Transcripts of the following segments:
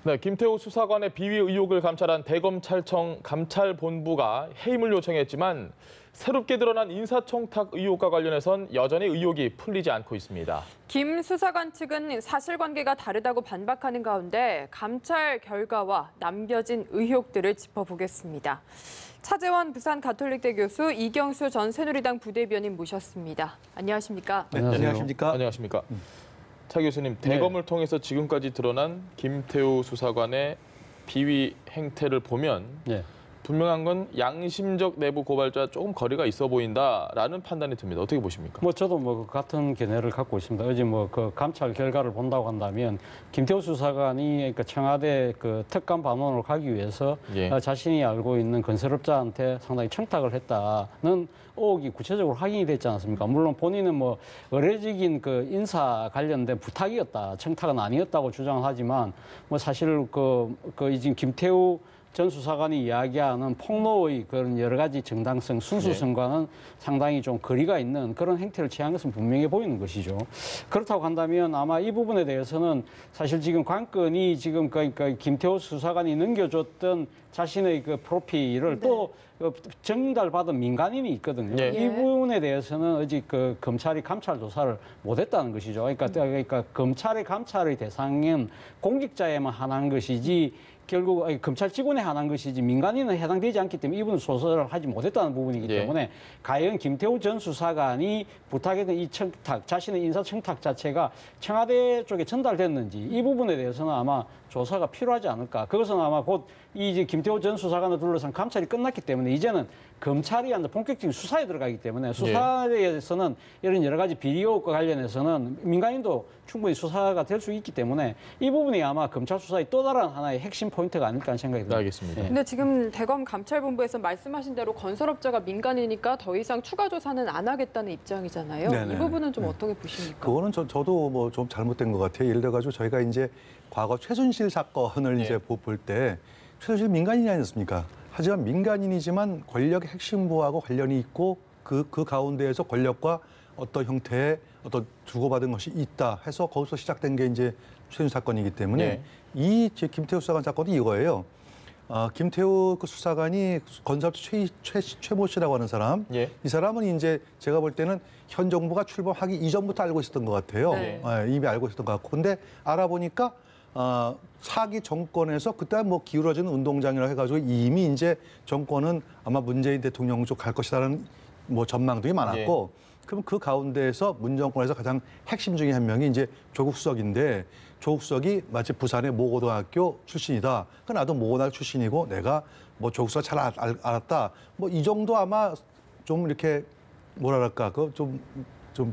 네, 김태우 수사관의 비위 의혹을 감찰한 대검찰청 감찰본부가 해임을 요청했지만 새롭게 드러난 인사청탁 의혹과 관련해선 여전히 의혹이 풀리지 않고 있습니다. 김 수사관 측은 사실관계가 다르다고 반박하는 가운데 감찰 결과와 남겨진 의혹들을 짚어보겠습니다. 차재원 부산가톨릭대 교수, 이경수 전 새누리당 부대변인 모셨습니다. 안녕하십니까? 네, 안녕하십니까? 안녕하십니까? 차 교수님, 대검을 통해서 지금까지 드러난 김태우 수사관의 비위 행태를 보면 분명한 건 양심적 내부 고발자와 조금 거리가 있어 보인다라는 판단이 듭니다. 어떻게 보십니까? 저도 같은 견해를 갖고 있습니다. 어제 그 감찰 결과를 본다고 한다면 김태우 수사관이 그러니까 청와대 그 특감 반원으로 가기 위해서 자신이 알고 있는 건설업자한테 상당히 청탁을 했다는 의혹이 구체적으로 확인이 됐지 않습니까? 물론 본인은 의례적인 그 인사 관련된 부탁이었다, 청탁은 아니었다고 주장하지만 사실 지금 김태우 전 수사관이 이야기하는 폭로의 그런 여러 가지 정당성, 순수성과는 상당히 좀 거리가 있는 그런 행태를 취한 것은 분명해 보이는 것이죠. 그렇다고 한다면 아마 이 부분에 대해서는 사실 지금 관건이 지금 그러니까 김태우 수사관이 넘겨줬던 자신의 그 프로필을 또 전달받은 민간인이 있거든요. 이 부분에 대해서는 아직 그 검찰이 감찰 조사를 못했다는 것이죠. 그러니까 검찰의 감찰의 대상은 공직자에만 한한 것이지 결국 검찰 직원에 한한 것이지 민간인은 해당되지 않기 때문에 이분은 소설을 하지 못했다는 부분이기 때문에 과연 김태우 전 수사관이 부탁했던 이 청탁, 자신의 인사 청탁 자체가 청와대 쪽에 전달됐는지 이 부분에 대해서는 아마 조사가 필요하지 않을까. 그것은 아마 곧 이제 김태우 전 수사관을 둘러싼 감찰이 끝났기 때문에 이제는 검찰이 본격적인 수사에 들어가기 때문에 수사에서는 이런 여러 가지 비리 의혹과 관련해서는 민간인도 충분히 수사가 될 수 있기 때문에 이 부분이 아마 검찰 수사의 또 다른 하나의 핵심 포인트가 아닐까 하는 생각이 듭니다. 알겠습니다. 근데 지금 대검 감찰본부에서 말씀하신 대로 건설업자가 민간이니까 더 이상 추가 조사는 안 하겠다는 입장이잖아요. 이 부분은 좀 어떻게 보십니까? 그거는 저도 좀 잘못된 것 같아요. 예를 들어가지고 저희가 이제 과거 최순실 사건을 이제 볼 때 최순실 민간인이 아니었습니까? 하지만 민간인이지만 권력의 핵심부하고 관련이 있고 그 가운데에서 권력과 어떤 형태의 어떤 주고받은 것이 있다 해서 거기서 시작된 게 이제 최순실 사건이기 때문에 이 김태우 수사관 사건이 이거예요. 김태우 그 수사관이 건설업체 최모 씨라고 하는 사람, 이 사람은 이제 제가 볼 때는 현 정부가 출범하기 이전부터 알고 있었던 것 같아요. 이미 알고 있었던 것 같고, 근데 알아보니까 차기 정권에서 그때 기울어지는 운동장이라고 해가지고 이미 이제 정권은 아마 문재인 대통령 쪽 갈 것이라는 전망들이 많았고, 그럼 그 가운데에서 문 정권에서 가장 핵심 중에 한 명이 이제 조국 수석인데, 조국 수석이 마치 부산의 모고등학교 출신이다. 그 나도 모고등학교 출신이고 내가 조국 수석 잘 알았다. 이 정도 아마 좀 이렇게 뭐랄까 좀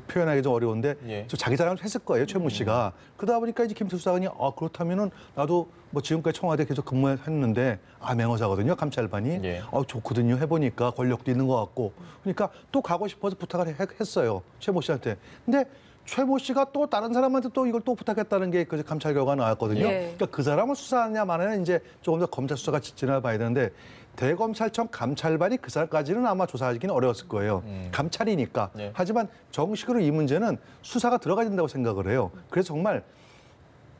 표현하기 좀 어려운데 좀 자기 자랑을 했을 거예요, 최모 씨가. 그러다 보니까 이제 김태우 수사관이 그렇다면은 나도 지금까지 청와대 계속 근무했는데 암행어사거든요, 감찰반이. 좋거든요, 해보니까 권력도 있는 것 같고. 그러니까 또 가고 싶어서 부탁을 했어요, 최모 씨한테. 근데 최모 씨가 또 다른 사람한테 또 이걸 또 부탁했다는 게 그 감찰 결과가 나왔거든요. 그러니까 그 사람을 수사하냐 마냐는 이제 조금 더 검찰 수사가 지나봐야 되는데 대검찰청 감찰반이 그 사람까지는 아마 조사하기는 어려웠을 거예요. 감찰이니까. 하지만 정식으로 이 문제는 수사가 들어가야 된다고 생각을 해요. 그래서 정말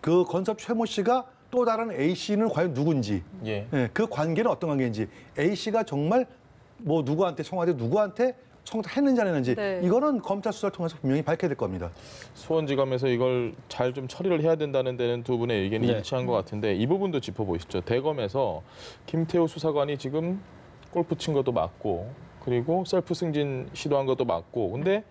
그 건섭 최모 씨가 또 다른 A 씨는 과연 누군지, 그 관계는 어떤 관계인지, A 씨가 정말 누구한테 청와대 누구한테 청탁했는지 안 했는지 이거는 검찰 수사를 통해서 분명히 밝혀야 될 겁니다. 수원지검에서 이걸 잘 좀 처리를 해야 된다는 데는 두 분의 의견이 일치한 것 같은데 이 부분도 짚어보시죠. 대검에서 김태우 수사관이 지금 골프 친 것도 맞고 그리고 셀프 승진 시도한 것도 맞고 근데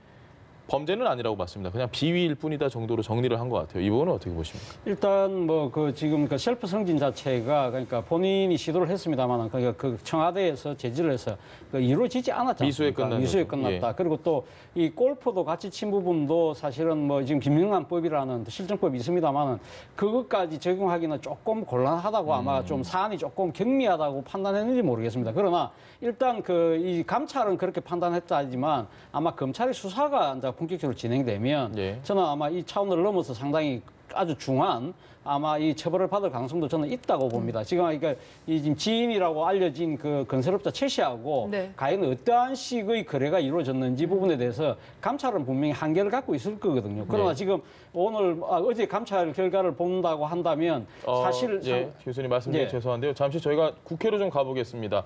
범죄는 아니라고 봤습니다. 그냥 비위일 뿐이다 정도로 정리를 한 것 같아요. 이 부분은 어떻게 보십니까? 일단 지금 그 셀프 승진 자체가 그러니까 본인이 시도를 했습니다만 그러니까 그 청와대에서 제지를 해서 이루어지지 않았잖아요. 미수에 끝났다. 그리고 또 이 골프도 같이 친 부분도 사실은 지금 김영란법이라는 실정법이 있습니다만은 그것까지 적용하기는 조금 곤란하다고 아마 좀 사안이 조금 경미하다고 판단했는지 모르겠습니다. 그러나 일단 이 감찰은 그렇게 판단했다지만 아마 검찰의 수사가 이제 본격적으로 진행되면 저는 아마 이 차원을 넘어서 상당히 아주 중한 아마 이 처벌을 받을 가능성도 저는 있다고 봅니다. 지금 그러니까 이 지금 지인이라고 알려진 그 건설업자 최 씨하고 네. 과연 어떠한 식의 거래가 이루어졌는지 부분에 대해서 감찰은 분명히 한계를 갖고 있을 거거든요. 그러나 네. 지금 어제 감찰 결과를 본다고 한다면 사실 예, 교수님 말씀드려 예. 죄송한데요. 잠시 저희가 국회로 좀 가보겠습니다.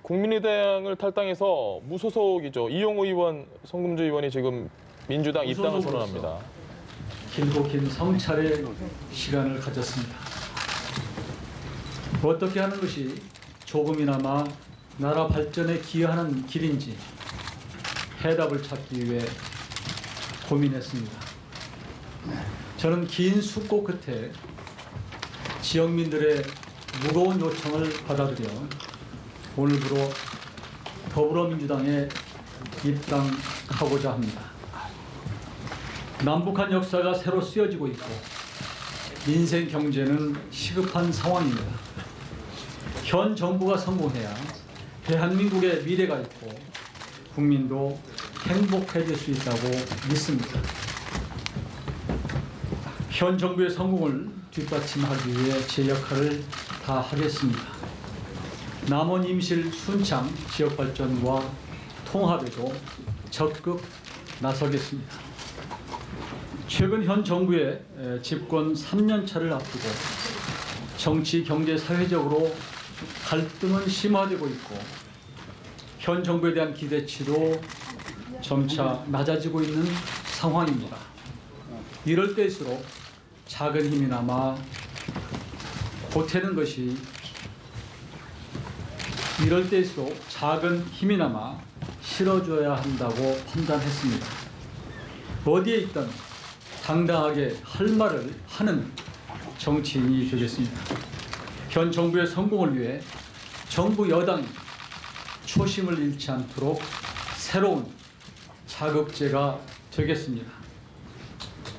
국민의당을 탈당해서 무소속이죠. 이용호 의원, 성금주 의원이 지금 민주당 입당을 선언합니다. 길고 긴 성찰의 시간을 가졌습니다. 어떻게 하는 것이 조금이나마 나라 발전에 기여하는 길인지 해답을 찾기 위해 고민했습니다. 저는 긴 숙고 끝에 지역민들의 무거운 요청을 받아들여 오늘부로 더불어민주당에 입당하고자 합니다. 남북한 역사가 새로 쓰여지고 있고 민생 경제는 시급한 상황입니다. 현 정부가 성공해야 대한민국의 미래가 있고 국민도 행복해질 수 있다고 믿습니다. 현 정부의 성공을 뒷받침하기 위해 제 역할을 다하겠습니다. 남원 임실 순창 지역 발전과 통합에도 적극 나서겠습니다. 최근 현 정부의 집권 3년 차를 앞두고 정치, 경제, 사회적으로 갈등은 심화되고 있고 현 정부에 대한 기대치도 점차 낮아지고 있는 상황입니다. 이럴 때일수록 작은 힘이나마 보태는 것이 이럴 때일수록 작은 힘이나마 실어줘야 한다고 판단했습니다. 어디에 있든 당당하게 할 말을 하는 정치인이 되겠습니다. 현 정부의 성공을 위해 정부 여당이 초심을 잃지 않도록 새로운 자극제가 되겠습니다.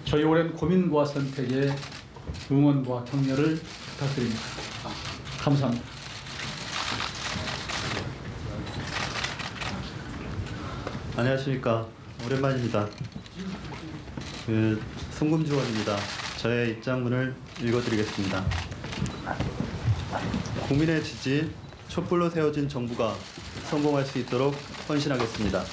저희 오랜 고민과 선택에 응원과 격려를 부탁드립니다. 감사합니다. 안녕하십니까. 오랜만입니다. 송금주 의원입니다. 저의 입장문을 읽어드리겠습니다. 국민의 지지, 촛불로 세워진 정부가 성공할 수 있도록 헌신하겠습니다.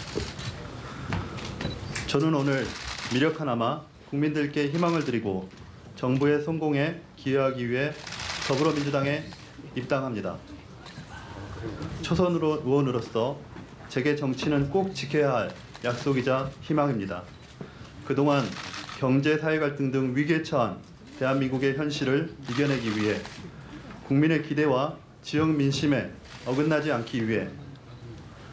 저는 오늘 미력하나마 국민들께 희망을 드리고 정부의 성공에 기여하기 위해 더불어민주당에 입당합니다. 초선 의원으로서 제게 정치는 꼭 지켜야 할 약속이자 희망입니다. 그동안 경제, 사회 갈등 등 위기에 처한 대한민국의 현실을 이겨내기 위해 국민의 기대와 지역 민심에 어긋나지 않기 위해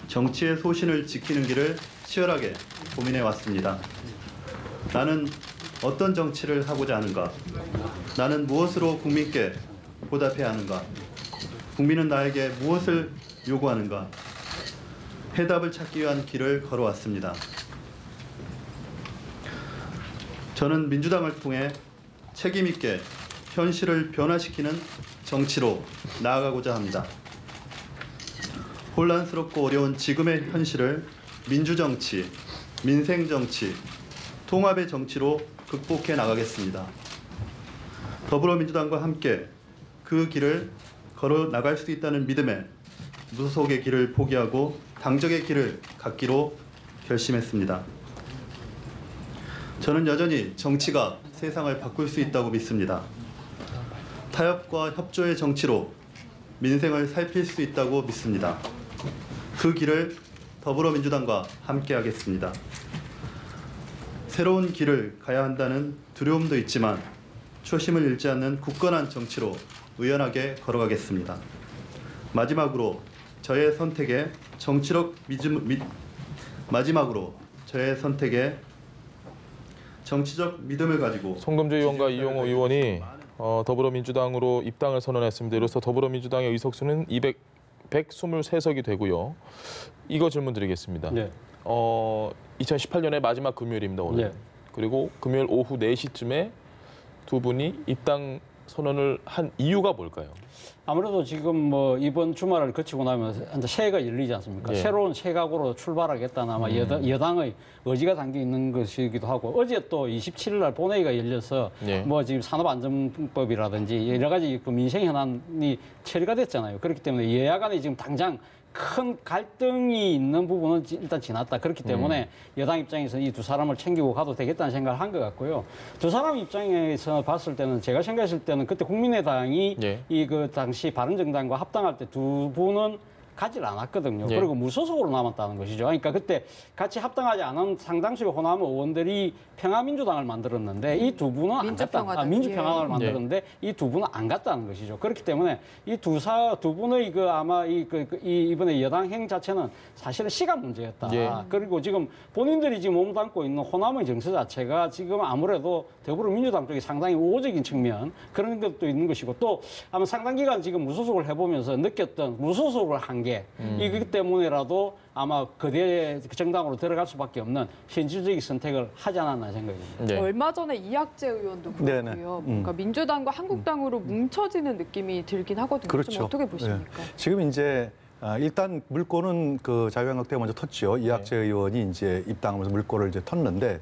정치의 소신을 지키는 길을 치열하게 고민해 왔습니다. 나는 어떤 정치를 하고자 하는가? 나는 무엇으로 국민께 보답해야 하는가? 국민은 나에게 무엇을 요구하는가? 해답을 찾기 위한 길을 걸어왔습니다. 저는 민주당을 통해 책임 있게 현실을 변화시키는 정치로 나아가고자 합니다. 혼란스럽고 어려운 지금의 현실을 민주정치, 민생정치, 통합의 정치로 극복해 나가겠습니다. 더불어민주당과 함께 그 길을 걸어 나갈 수 있다는 믿음에 무소속의 길을 포기하고 당적의 길을 갖기로 결심했습니다. 저는 여전히 정치가 세상을 바꿀 수 있다고 믿습니다. 타협과 협조의 정치로 민생을 살필 수 있다고 믿습니다. 그 길을 더불어민주당과 함께 하겠습니다. 새로운 길을 가야 한다는 두려움도 있지만 초심을 잃지 않는 굳건한 정치로 의연하게 걸어가겠습니다. 마지막으로 저의 선택에 정치적 정치적 믿음을 가지고 송금주 의원과 이용호 의원이 더불어민주당으로 입당을 선언했습니다. 이로써 더불어민주당의 의석수는 123석이 되고요. 이거 질문 드리겠습니다. 네. 2018년의 마지막 금요일입니다, 오늘. 네. 그리고 금요일 오후 4시쯤에 두 분이 입당 선언을 한 이유가 뭘까요? 아무래도 지금 뭐 이번 주말을 거치고 나면 이제 새해가 열리지 않습니까? 예. 새로운 새각으로 출발하겠다는 아마 여당의 의지가 담겨 있는 것이기도 하고 어제 또 27일 날 본회의가 열려서 예. 뭐 지금 산업안전법이라든지 여러 가지 그 민생 현안이 처리가 됐잖아요. 그렇기 때문에 여야 간에 지금 당장 큰 갈등이 있는 부분은 일단 지났다. 그렇기 때문에 여당 입장에서는 이 두 사람을 챙기고 가도 되겠다는 생각을 한 것 같고요. 두 사람 입장에서 봤을 때는 제가 생각했을 때는 그때 국민의당이 예. 이 그 당시 바른정당과 합당할 때 두 분은 가지를 않았거든요. 예. 그리고 무소속으로 남았다는 것이죠. 그러니까 그때 같이 합당하지 않은 상당수의 호남 의원들이 평화민주당을 만들었는데 이 두 분은 안 갔다. 민주평화당을 만들었는데 이 두 분은 안 갔다는 것이죠. 그렇기 때문에 이 두 분의 그 아마 이번에 여당 행 자체는 사실은 시간 문제였다. 예. 그리고 지금 본인들이 지금 몸담고 있는 호남의 정서 자체가 지금 아무래도 더불어민주당 쪽이 상당히 우호적인 측면 그런 것도 있는 것이고 또 아마 상당 기간 지금 무소속을 해보면서 느꼈던 무소속을 한 게 이기 때문에라도 아마 그대 정당으로 들어갈 수밖에 없는 현실적인 선택을 하지 않았나 생각이 듭니다. 네. 얼마 전에 이학재 의원도 네네. 그렇고요. 뭔가 민주당과 한국당으로 뭉쳐지는 느낌이 들긴 하거든요. 그렇죠. 좀 어떻게 보십니까? 네. 지금 이제 일단 물꼬는 그 자유한국당이 먼저 텄죠. 이학재 의원이 이제 입당하면서 물꼬를 이제 텄는데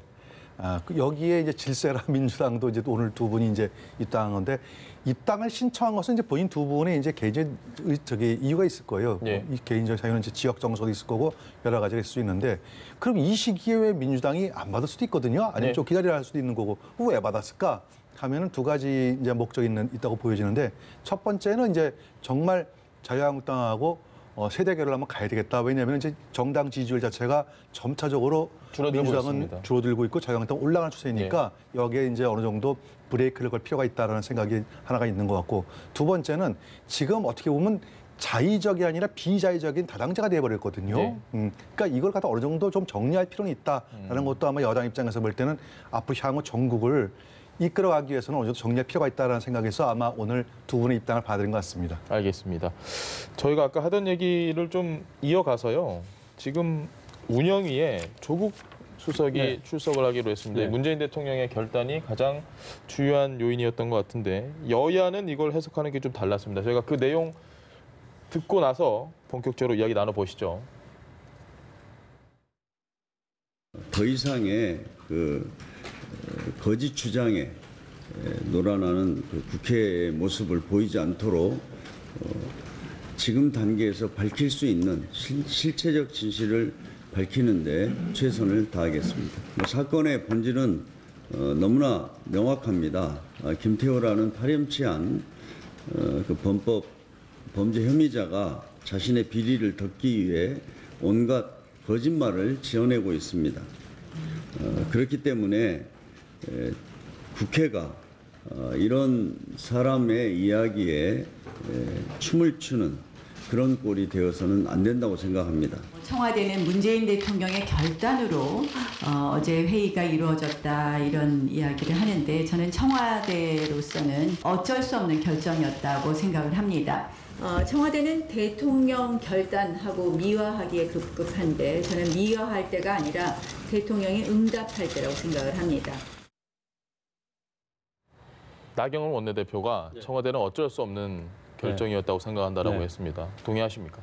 여기에 이제 질세라 민주당도 이제 오늘 두 분이 이제 입당하는데 입당을 신청한 것은 이제 본인 두 분의 이제 개인적 이유가 있을 거예요. 예. 이 개인적 자유는 이제 지역 정서도 있을 거고 여러 가지가 있을 수 있는데 그럼 이 시기에 왜 민주당이 안 받을 수도 있거든요. 아니면 네. 좀 기다려야 할 수도 있는 거고 왜 받았을까? 하면은 두 가지 이제 목적이 있다고 보여지는데 첫 번째는 이제 정말 자유한국당하고 세대 결을 한번 가야 되겠다. 왜냐하면 이제 정당 지지율 자체가 점차적으로 줄어들고 민주당은 있습니다. 줄어들고 있고 자유한국당 올라가는 추세니까 여기에 이제 어느 정도 브레이크를 걸 필요가 있다라는 생각이 하나가 있는 것 같고 두 번째는 지금 어떻게 보면 자의적이 아니라 비자의적인 다당제가 돼버렸거든요. 네. 그러니까 이걸 갖다 어느 정도 좀 정리할 필요는 있다라는 것도 아마 여당 입장에서 볼 때는 앞으로 향후 전국을 이끌어가기 위해서는 어느 정도 정리할 필요가 있다는 생각에서 아마 오늘 두 분의 입당을 받은 것 같습니다. 알겠습니다. 저희가 아까 하던 얘기를 좀 이어가서요. 지금 운영위에 조국 수석이 네. 출석을 하기로 했습니다. 네. 문재인 대통령의 결단이 가장 주요한 요인이었던 것 같은데 여야는 이걸 해석하는 게 좀 달랐습니다. 저희가 그 내용 듣고 나서 본격적으로 이야기 나눠보시죠. 더 이상의 거짓 주장에 놀아나는 국회의 모습을 보이지 않도록 지금 단계에서 밝힐 수 있는 실체적 진실을 밝히는 데 최선을 다하겠습니다. 사건의 본질은 너무나 명확합니다. 김태호라는 파렴치한 그 범죄 혐의자가 자신의 비리를 덮기 위해 온갖 거짓말을 지어내고 있습니다. 그렇기 때문에 국회가 이런 사람의 이야기에 춤을 추는 그런 꼴이 되어서는 안 된다고 생각합니다. 청와대는 문재인 대통령의 결단으로 어제 회의가 이루어졌다 이런 이야기를 하는데 저는 청와대로서는 어쩔 수 없는 결정이었다고 생각을 합니다. 청와대는 대통령 결단하고 미화하기에 급급한데 저는 미화할 때가 아니라 대통령이 응답할 때라고 생각을 합니다. 나경원 원내대표가 청와대는 어쩔 수 없는 결정이었다고 생각한다라고 네. 했습니다. 동의하십니까?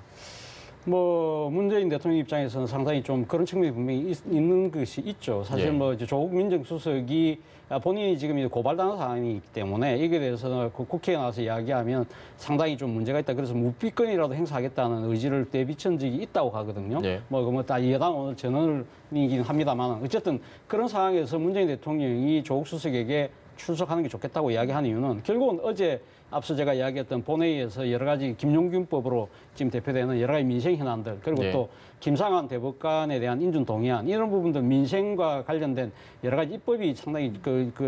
뭐 문재인 대통령 입장에서는 상당히 좀 그런 측면이 분명히 있는 것이 있죠. 사실 예. 뭐 이제 조국 민정수석이 본인이 지금 이제 고발당한 상황이기 때문에 이게 대해서는 국회에 나와서 이야기하면 상당히 좀 문제가 있다. 그래서 무비건이라도 행사하겠다는 의지를 내비친 적이 있다고 하거든요. 예. 뭐 다 여당 오늘 전원이긴 합니다만 어쨌든 그런 상황에서 문재인 대통령이 조국 수석에게 출석하는 게 좋겠다고 이야기한 이유는 결국은 어제 앞서 제가 이야기했던 본회의에서 여러 가지 김용균법으로 지금 대표되는 여러 가지 민생 현안들 그리고 네. 또 김상환 대법관에 대한 인준 동의안 이런 부분들 민생과 관련된 여러 가지 입법이 상당히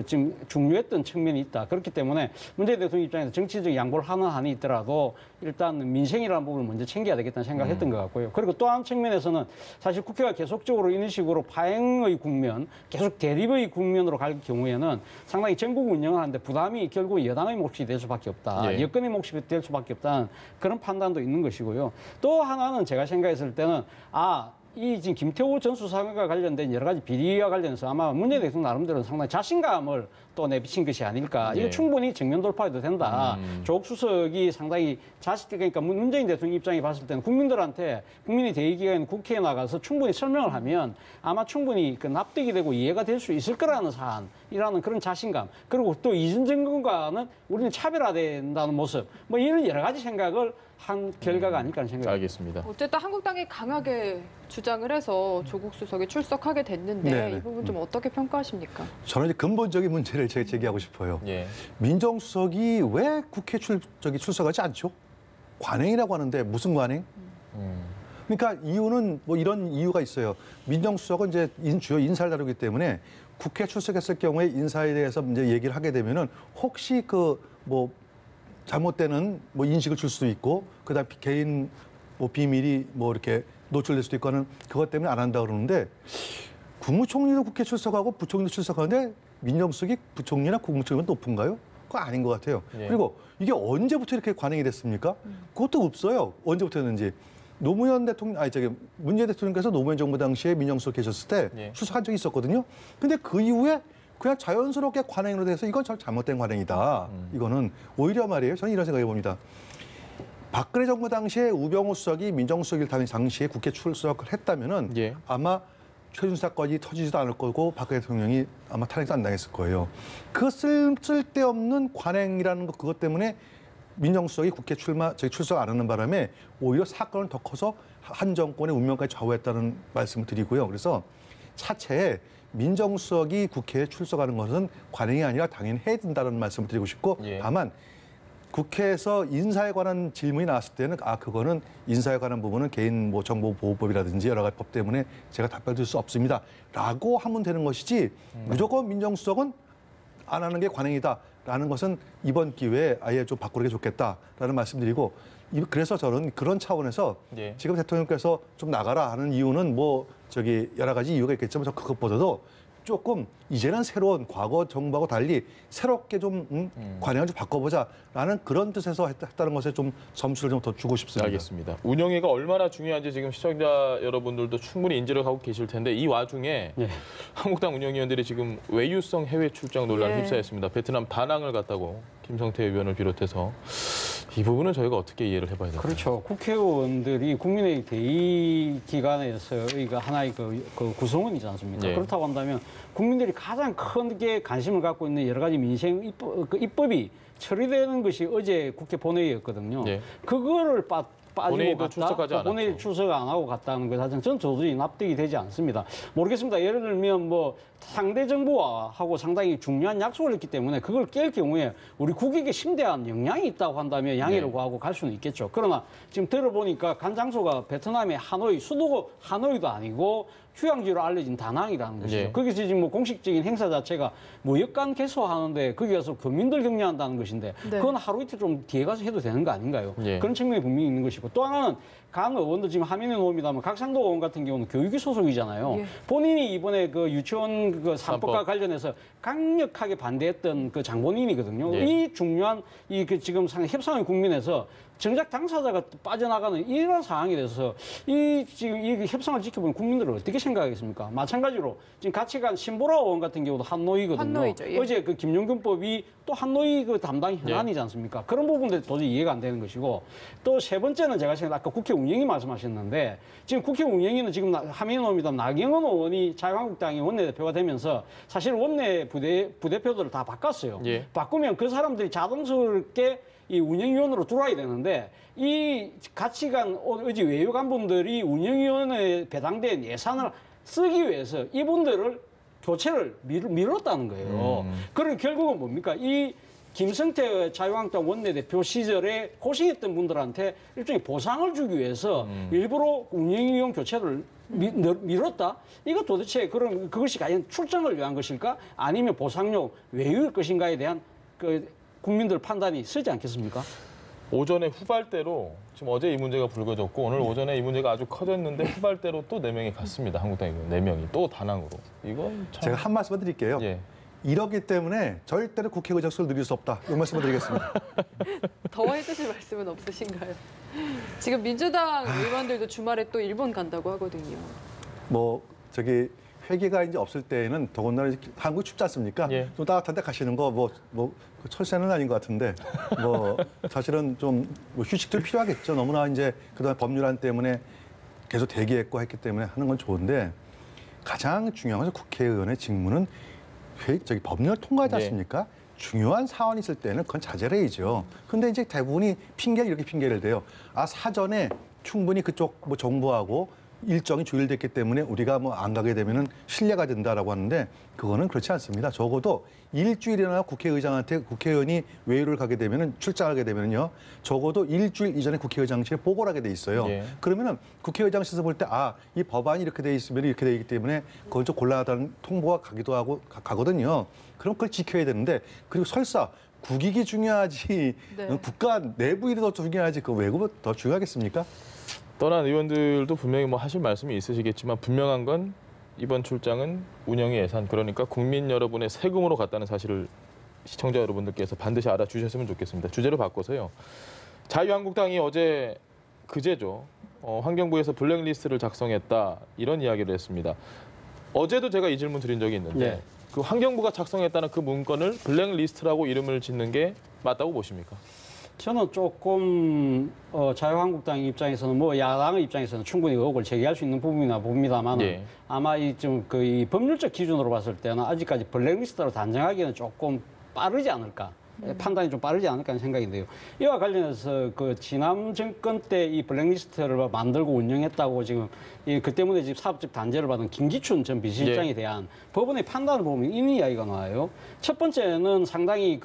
지금 중요했던 측면이 있다. 그렇기 때문에 문재인 대통령 입장에서 정치적 양보를 하는 한이 있더라도 일단 민생이라는 부분을 먼저 챙겨야 되겠다는 생각을 했던 것 같고요. 그리고 또 한 측면에서는 사실 국회가 계속적으로 이런 식으로 파행의 국면, 계속 대립의 국면으로 갈 경우에는 상당히 전국 운영을 하는데 부담이 결국 여당의 몫이 될 수밖에 없다. 예. 여건의 몫이 될 수밖에 없다는 그런 판단도 있는 것이고요. 또 하나는 제가 생각했을 때는 이 지금 김태호 전 수사관과 관련된 여러 가지 비리와 관련해서 아마 문재인 대통령 나름대로는 상당히 자신감을 또 내비친 것이 아닐까. 예. 이거 충분히 정면 돌파해도 된다. 조국 수석이 상당히 그러니까 문재인 대통령 입장에 봤을 때는 국민들한테 국민이 대의기관인 국회에 나가서 충분히 설명을 하면 아마 충분히 그 납득이 되고 이해가 될 수 있을 거라는 사안이라는 그런 자신감. 그리고 또 이준정과는 우리는 차별화된다는 모습. 뭐 이런 여러 가지 생각을 한 결과가 아닐까 하는 생각이 알겠습니다. 어쨌든 한국당이 강하게 주장을 해서 조국 수석이 출석하게 됐는데 네네. 이 부분 좀 어떻게 평가하십니까? 저는 이제 근본적인 문제를 제기하고 싶어요. 예. 민정수석이 왜 국회 출석하지 않죠? 관행이라고 하는데 무슨 관행? 그러니까 이유는 뭐 이런 이유가 있어요. 민정수석은 이제 주요 인사를 다루기 때문에 국회 출석했을 경우에 인사에 대해서 이제 얘기를 하게 되면은 혹시 그 뭐 잘못되는 뭐 인식을 줄 수도 있고 그다음 개인 뭐 비밀이 뭐 이렇게 노출될 수도 있고 하는 그것 때문에 안 한다 그러는데 국무총리는 국회 출석하고 부총리도 출석하는데 민정수석이 부총리나 국무총리는 높은가요? 그거 아닌 것 같아요. 예. 그리고 이게 언제부터 이렇게 관행이 됐습니까? 그것도 없어요. 언제부터였는지. 노무현 대통령, 문재인 대통령께서 노무현 정부 당시에 민정수석 계셨을 때 예. 출석한 적이 있었거든요. 근데 그 이후에 그냥 자연스럽게 관행으로 돼서 이건 잘못된 관행이다. 이거는 오히려 말이에요. 저는 이런 생각해 봅니다. 박근혜 정부 당시에 우병우 수석이 민정수석일 당시에 국회 출석을 했다면은 예. 아마 최준 사건이 터지지도 않을 거고 박근혜 대통령이 아마 탄핵도 안 당했을 거예요. 그 쓸데없는 관행이라는 거 그것 때문에 민정수석이 국회 출석 안 하는 바람에 오히려 사건은 더 커서 한 정권의 운명까지 좌우했다는 말씀을 드리고요. 그래서 차체에 민정수석이 국회에 출석하는 것은 관행이 아니라 당연히 해야 된다는 말씀을 드리고 싶고 예. 다만 국회에서 인사에 관한 질문이 나왔을 때는 그거는 인사에 관한 부분은 개인 뭐 정보보호법이라든지 여러 가지 법 때문에 제가 답변 드릴 수 없습니다라고 하면 되는 것이지 무조건 민정수석은 안 하는 게 관행이다라는 것은 이번 기회에 아예 좀 바꾸는 게 좋겠다라는 말씀드리고 그래서 저는 그런 차원에서 예. 지금 대통령께서 좀 나가라 하는 이유는 여러 가지 이유가 있겠지만 저 그것보다도 조금 이제는 새로운 과거 정부하고 달리 새롭게 좀 관행을 좀 바꿔보자라는 그런 뜻에서 했다는 것에 좀 점수를 좀 더 주고 싶습니다. 알겠습니다. 운영위가 얼마나 중요한지 지금 시청자 여러분들도 충분히 인지를 하고 계실 텐데 이 와중에 예. 한국당 운영위원들이 지금 외유성 해외 출장 논란에 예. 휩싸였습니다. 베트남 다낭을 갔다고 김성태 의원을 비롯해서 이 부분은 저희가 어떻게 이해를 해봐야 될까요? 그렇죠. 국회의원들이 국민의 대의 기관에서의 하나의 그 구성원이지 않습니까? 예. 그렇다고 한다면 국민들이 가장 크게 관심을 갖고 있는 여러 가지 민생 입법이 처리되는 것이 어제 국회 본회의였거든요. 예. 그거를 빠지고 본회의도 갔다, 출석하지 않았죠. 본회의 출석 안 하고 갔다는 것 자체는 저는 도저히 납득이 되지 않습니다. 모르겠습니다. 예를 들면 상대 정부하고 상당히 중요한 약속을 했기 때문에 그걸 깰 경우에 우리 국익에 심대한 영향이 있다고 한다면 양해를 네. 구하고 갈 수는 있겠죠. 그러나 지금 들어보니까 간 장소가 베트남의 하노이, 수도 하노이도 아니고 휴양지로 알려진 다낭이라는 것이죠. 네. 거기서 지금 공식적인 행사 자체가 여간 개소하는데 거기 가서 교민들 격려한다는 것인데 네. 그건 하루 이틀 좀 뒤에 가서 해도 되는 거 아닌가요? 네. 그런 측면이 분명히 있는 것이고 또 하나는 강 의원도 지금 하민에 놓습니다만 각상도 의원 같은 경우는 교육위 소속이잖아요. 예. 본인이 이번에 그 유치원 그 3법과 삼법. 관련해서 강력하게 반대했던 그 장본인이거든요. 예. 이 중요한 지금 협상의 국민에서 정작 당사자가 빠져나가는 이런 상황에 대해서 지금 이 협상을 지켜보는 국민들은 어떻게 생각하겠습니까? 마찬가지로 지금 같이 간 신보라 의원 같은 경우도 한노이거든요. 한노이죠, 예. 어제 그 김용균법이 또 한노이 그 담당 현안이지 않습니까? 그런 부분들이 도저히 이해가 안 되는 것이고 또 세 번째는 제가 생각해 아까 국회 운영위 말씀하셨는데 지금 국회 운영위는 지금 하민에 놓습니다. 나경원 의원이 자유한국당의 원내대표가 되면서 사실 원내 부대표들을 다 바꿨어요. 예. 바꾸면 그 사람들이 자동스럽게 이 운영위원으로 들어와야 되는데 이 같이 간 어제 외유관 분들이 운영위원회에 배당된 예산을 쓰기 위해서 이분들을 교체를 미뤘다는 거예요. 그럼 결국은 뭡니까? 이 김성태 자유한국당 원내대표 시절에 고생했던 분들한테 일종의 보상을 주기 위해서 일부러 운영위원 교체를 미뤘다? 이거 도대체 그것이 과연 출정을 위한 것일까? 아니면 보상용 외유일 것인가에 대한 국민들 판단이 서지 않겠습니까? 오전에 후발대로 지금 어제 이 문제가 불거졌고 오늘 오전에 이 문제가 아주 커졌는데 후발대로 또 4명이 갔습니다. 한국당 의원 4명이 또 다낭으로. 이건 참... 제가 한 말씀을 드릴게요. 예. 이러기 때문에 절대로 국회 의장수를 누릴 수 없다. 이 말씀을 드리겠습니다. 더 해주실 말씀은 없으신가요? 지금 민주당 의원들도 주말에 또 일본 간다고 하거든요. 회계가 이제 없을 때에는 더군다나 이렇게 한국 춥지 않습니까? 예. 좀 따뜻한 데 가시는 거 뭐 철새는 아닌 것 같은데 뭐 사실은 좀뭐 휴식도 필요하겠죠. 너무나 이제 그동안 법률안 때문에 계속 대기했고 했기 때문에 하는 건 좋은데 가장 중요한 것은 국회의원의 직무는 법률을 통과하지 예. 않습니까? 중요한 사안이 있을 때는 그건 자제를 해야죠. 근데 이제 대부분이 이렇게 핑계를 대요. 아, 사전에 충분히 그쪽 뭐 정부하고 일정이 조율됐기 때문에 우리가 뭐 안 가게 되면은 신뢰가 된다라고 하는데 그거는 그렇지 않습니다. 적어도 일주일이나 국회의장한테 국회의원이 외유를 가게 되면은 출장하게 되면은요. 적어도 일주일 이전에 국회의장실에 보고를 하게 돼 있어요. 예. 그러면은 국회의장실에서 볼 때 아, 이 법안이 이렇게 돼 있으면 이렇게 돼 있기 때문에 그건 좀 곤란하다는 통보가 가기도 하고 가거든요. 그럼 그걸 지켜야 되는데 그리고 설사 국익이 중요하지 네. 국가 내부 일이 더 중요하지 그 외국은 더 중요하겠습니까? 떠난 의원들도 분명히 뭐 하실 말씀이 있으시겠지만 분명한 건 이번 출장은 운영의 예산, 그러니까 국민 여러분의 세금으로 갔다는 사실을 시청자 여러분들께서 반드시 알아주셨으면 좋겠습니다. 주제를 바꿔서요. 자유한국당이 그제죠. 환경부에서 블랙리스트를 작성했다 이런 이야기를 했습니다. 어제도 제가 이 질문 드린 적이 있는데 네. 그 환경부가 작성했다는 그 문건을 블랙리스트라고 이름을 짓는 게 맞다고 보십니까? 저는 조금 자유한국당 입장에서는 뭐 야당의 입장에서는 충분히 의혹을 제기할 수 있는 부분이나 봅니다만 예. 아마 이 법률적 기준으로 봤을 때는 아직까지 블랙리스트로 단정하기는 조금 빠르지 않을까. 판단이 좀 빠르지 않을까 하는 생각인데요. 이와 관련해서 그 지난 정권 때 이 블랙리스트를 만들고 운영했다고 지금 그 때문에 지금 사업적 단죄를 받은 김기춘 전 비서실장에 대한 법원의 판단을 보면 이런 이야기가 나와요. 첫 번째는 상당히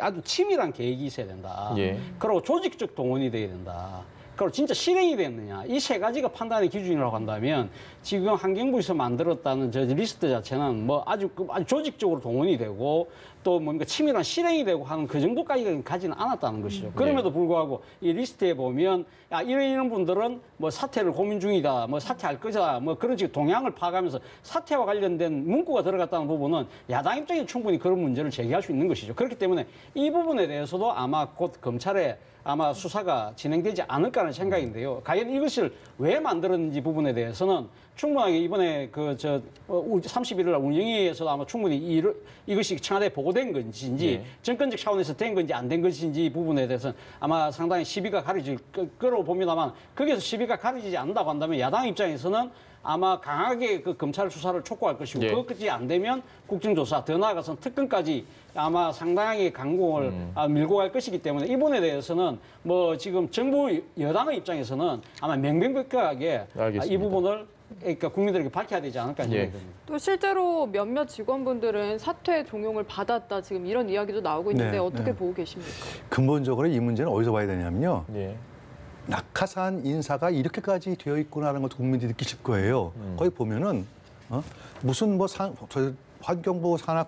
아주 치밀한 계획이 있어야 된다. 예. 그리고 조직적 동원이 돼야 된다. 그리고 진짜 실행이 됐느냐. 이 세 가지가 판단의 기준이라고 한다면 지금 환경부에서 만들었다는 저 리스트 자체는 뭐 아주 조직적으로 동원이 되고 또 뭔가 치밀한 실행이 되고 하는 그 정도까지 가지는 않았다는 것이죠. 그럼에도 불구하고 이 리스트에 보면 야, 이런 분들은 뭐 사퇴를 고민 중이다. 뭐 사퇴할 거다. 뭐 그런 식의 동향을 파악하면서 사퇴와 관련된 문구가 들어갔다는 부분은 야당 입장에 충분히 그런 문제를 제기할 수 있는 것이죠. 그렇기 때문에 이 부분에 대해서도 아마 곧 검찰에 아마 수사가 진행되지 않을까 하는 생각인데요. 과연 이것을 왜 만들었는지 부분에 대해서는 충분하게 이번에 31일 날 운영위에서도 아마 충분히 이것이 청와대에 보고된 건지 정권적 차원에서 된 건지 안 된 것인지 부분에 대해서는 아마 상당히 시비가 가려질 거로 봅니다만 거기에서 시비가 가려지지 않는다고 한다면 야당 입장에서는 아마 강하게 그 검찰 수사를 촉구할 것이고 그것까지 안 되면 국정조사 더 나아가서는 특검까지 아마 상당히 강공을 밀고 갈 것이기 때문에 이번에 대해서는 뭐 지금 정부 여당의 입장에서는 아마 명명백백하게 이 부분을 그러니까 국민들에게 밝혀야 되지 않을까 생각이 듭니다. 또 실제로 몇몇 직원분들은 사퇴 종용을 받았다 지금 이런 이야기도 나오고 있는데 어떻게 보고 계십니까? 근본적으로 이 문제는 어디서 봐야 되냐면요. 예. 낙하산 인사가 이렇게까지 되어 있구나라는 것도 국민들이 느끼실 거예요. 거기 보면은 무슨 환경부 산하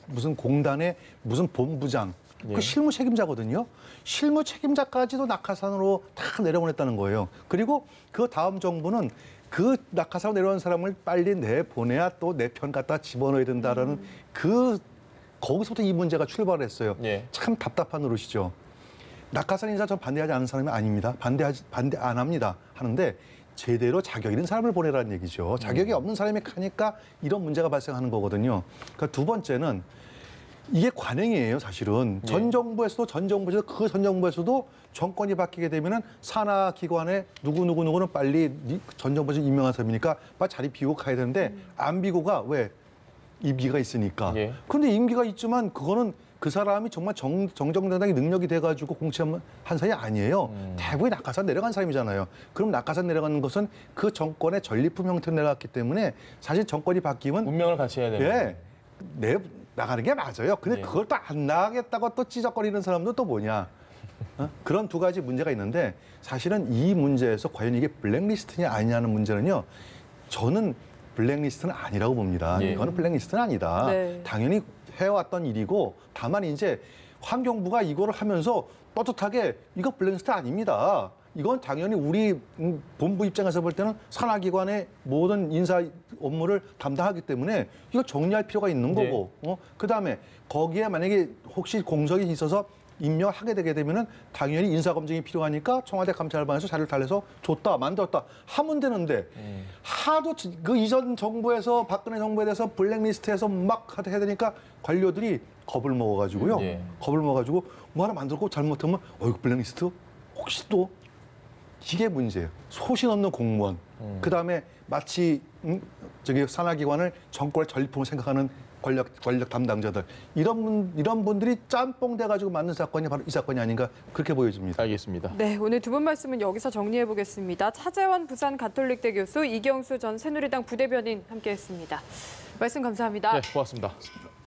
무슨 공단의 무슨 본부장 그 실무 책임자거든요. 실무 책임자까지도 낙하산으로 다 내려보냈다는 거예요. 그리고 그 다음 정부는 그 낙하산으로 내려온 사람을 빨리 내보내야 또 내 편 갖다 집어넣어야 된다라는 거기서부터 이 문제가 출발했어요. 참 답답한 노릇이죠. 낙하산 인사 전 반대하지 않는 사람이 아닙니다. 반대 안 합니다. 하는데 제대로 자격 있는 사람을 보내라는 얘기죠. 자격이 없는 사람이 가니까 이런 문제가 발생하는 거거든요. 그러니까 두 번째는 이게 관행이에요, 사실은. 전 정부에서도 그 전 정부에서도 정권이 바뀌게 되면은 산하 기관에 누구는 빨리 전 정부에서 임명한 사람이니까 빨리 자리 비우고 가야 되는데 안 비우고가 왜? 임기가 있으니까. 그런데 임기가 있지만 그거는 그 사람이 정말 정정당당히 능력이 돼가지고 공채한 사람이 아니에요. 대부분이 낙하산 내려간 사람이잖아요. 그럼 낙하산 내려가는 것은 그 정권의 전리품 형태로 내려갔기 때문에 사실 정권이 바뀌면 운명을 같이 해야 되는. 나가는 게 맞아요. 근데 그걸 또 안 나가겠다고 또 찌적거리는 사람도 또 뭐냐. 그런 두 가지 문제가 있는데 사실은 이 문제에서 과연 이게 블랙리스트냐 아니냐는 문제는요. 저는 블랙리스트는 아니라고 봅니다. 이거는 블랙리스트는 아니다. 당연히 해왔던 일이고 다만 이제 환경부가 이거를 하면서 떳떳하게 이거 블랙리스트 아닙니다. 이건 당연히 우리 본부 입장에서 볼 때는 산하기관의 모든 인사 업무를 담당하기 때문에 이거 정리할 필요가 있는 거고, 그다음에 거기에 만약에 혹시 공석이 있어서 임명을 하게 되게 되면은 당연히 인사검증이 필요하니까 청와대 감찰반에서 자료를 달래서 줬다, 만들었다 하면 되는데 하도 그 이전 정부에서 박근혜 정부에 대해서 블랙리스트에서 막 해야 되니까 관료들이 겁을 먹어가지고요. 겁을 먹어가지고 뭐 하나 만들고 잘못하면 이거 블랙리스트 혹시 또 이게 문제예요. 소신 없는 공무원. 그다음에 마치 저기 산하기관을 정권의 전리품을 생각하는 권력 담당자들 이런 분들이 짬뽕 돼가지고 만든 사건이 바로 이 사건이 아닌가 그렇게 보여집니다. 알겠습니다. 네, 오늘 두 분 말씀은 여기서 정리해 보겠습니다. 차재원 부산 가톨릭대 교수, 이경수 전 새누리당 부대변인 함께했습니다. 말씀 감사합니다. 네, 고맙습니다.